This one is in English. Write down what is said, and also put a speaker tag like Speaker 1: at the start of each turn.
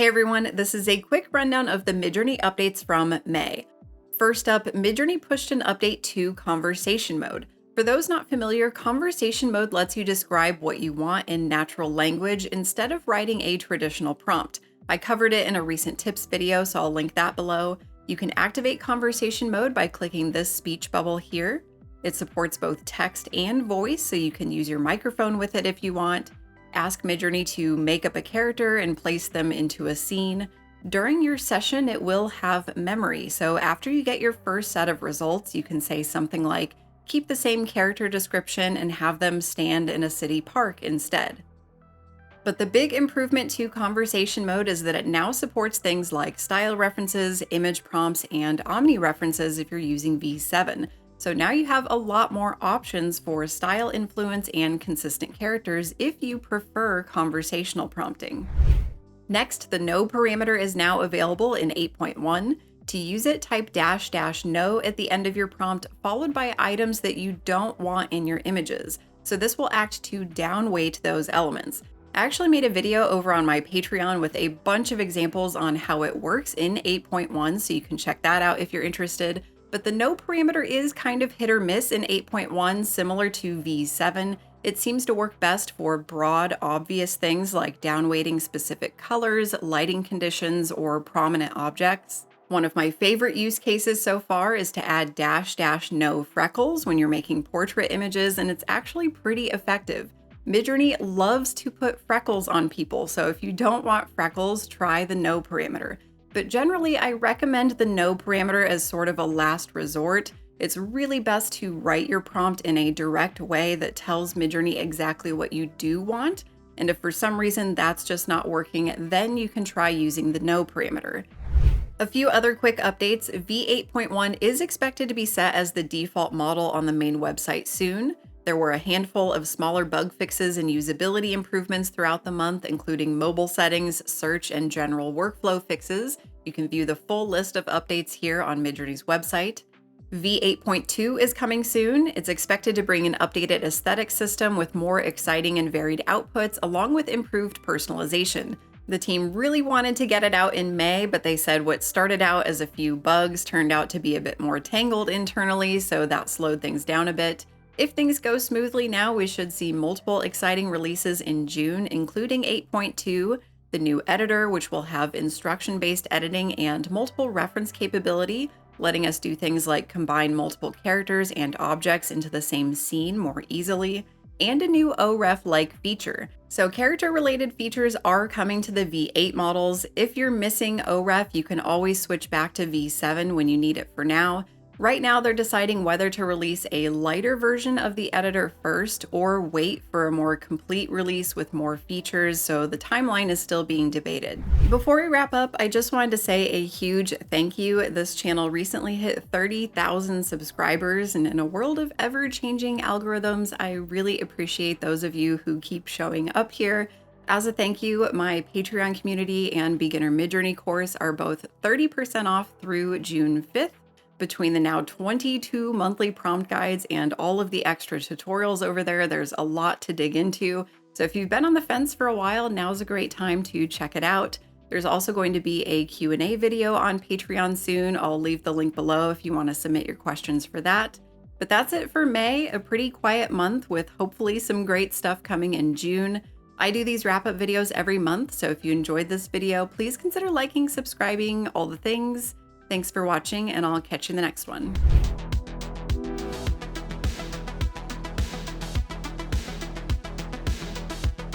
Speaker 1: Hey everyone, this is a quick rundown of the Midjourney updates from May. First up, Midjourney pushed an update to Conversation Mode. For those not familiar, Conversation Mode lets you describe what you want in natural language instead of writing a traditional prompt. I covered it in a recent tips video, so I'll link that below. You can activate Conversation Mode by clicking this speech bubble here. It supports both text and voice, so you can use your microphone with it if you want. Ask Midjourney to make up a character and place them into a scene. During your session, it will have memory, so after you get your first set of results, you can say something like, keep the same character description and have them stand in a city park instead. But the big improvement to Conversation Mode is that it now supports things like style references, image prompts, and omni references if you're using V7. So now you have a lot more options for style influence and consistent characters if you prefer conversational prompting. Next, the no parameter is now available in 8.1. To use it, type --no at the end of your prompt, followed by items that you don't want in your images. So this will act to downweight those elements. I actually made a video over on my Patreon with a bunch of examples on how it works in 8.1, so you can check that out if you're interested. But the no parameter is kind of hit or miss in 8.1, similar to V7. It seems to work best for broad, obvious things like downweighting specific colors, lighting conditions, or prominent objects. One of my favorite use cases so far is to add --no freckles when you're making portrait images, and it's actually pretty effective. Midjourney loves to put freckles on people, so if you don't want freckles, try the no parameter. But generally, I recommend the no parameter as sort of a last resort. It's really best to write your prompt in a direct way that tells Midjourney exactly what you do want. And if for some reason that's just not working, then you can try using the no parameter. A few other quick updates. V8.1 is expected to be set as the default model on the main website soon. There were a handful of smaller bug fixes and usability improvements throughout the month, including mobile settings, search, and general workflow fixes. You can view the full list of updates here on Midjourney's website. V8.2 is coming soon. It's expected to bring an updated aesthetic system with more exciting and varied outputs, along with improved personalization. The team really wanted to get it out in May, but they said what started out as a few bugs turned out to be a bit more tangled internally, so that slowed things down a bit. If things go smoothly now, we should see multiple exciting releases in June, including 8.2, the new editor, which will have instruction-based editing and multiple reference capability, letting us do things like combine multiple characters and objects into the same scene more easily, and a new OREF-like feature. So character-related features are coming to the V8 models. If you're missing OREF, you can always switch back to V7 when you need it for now. Right now, they're deciding whether to release a lighter version of the editor first or wait for a more complete release with more features, so the timeline is still being debated. Before we wrap up, I just wanted to say a huge thank you. This channel recently hit 30,000 subscribers, and in a world of ever-changing algorithms, I really appreciate those of you who keep showing up here. As a thank you, my Patreon community and beginner Midjourney course are both 30% off through June 5th. Between the now 22 monthly prompt guides and all of the extra tutorials over there, there's a lot to dig into. So if you've been on the fence for a while, now's a great time to check it out. There's also going to be a Q&A video on Patreon soon. I'll leave the link below if you want to submit your questions for that. But that's it for May, a pretty quiet month with hopefully some great stuff coming in June. I do these wrap-up videos every month, so if you enjoyed this video, please consider liking, subscribing, all the things. Thanks for watching, and I'll catch you in the next one.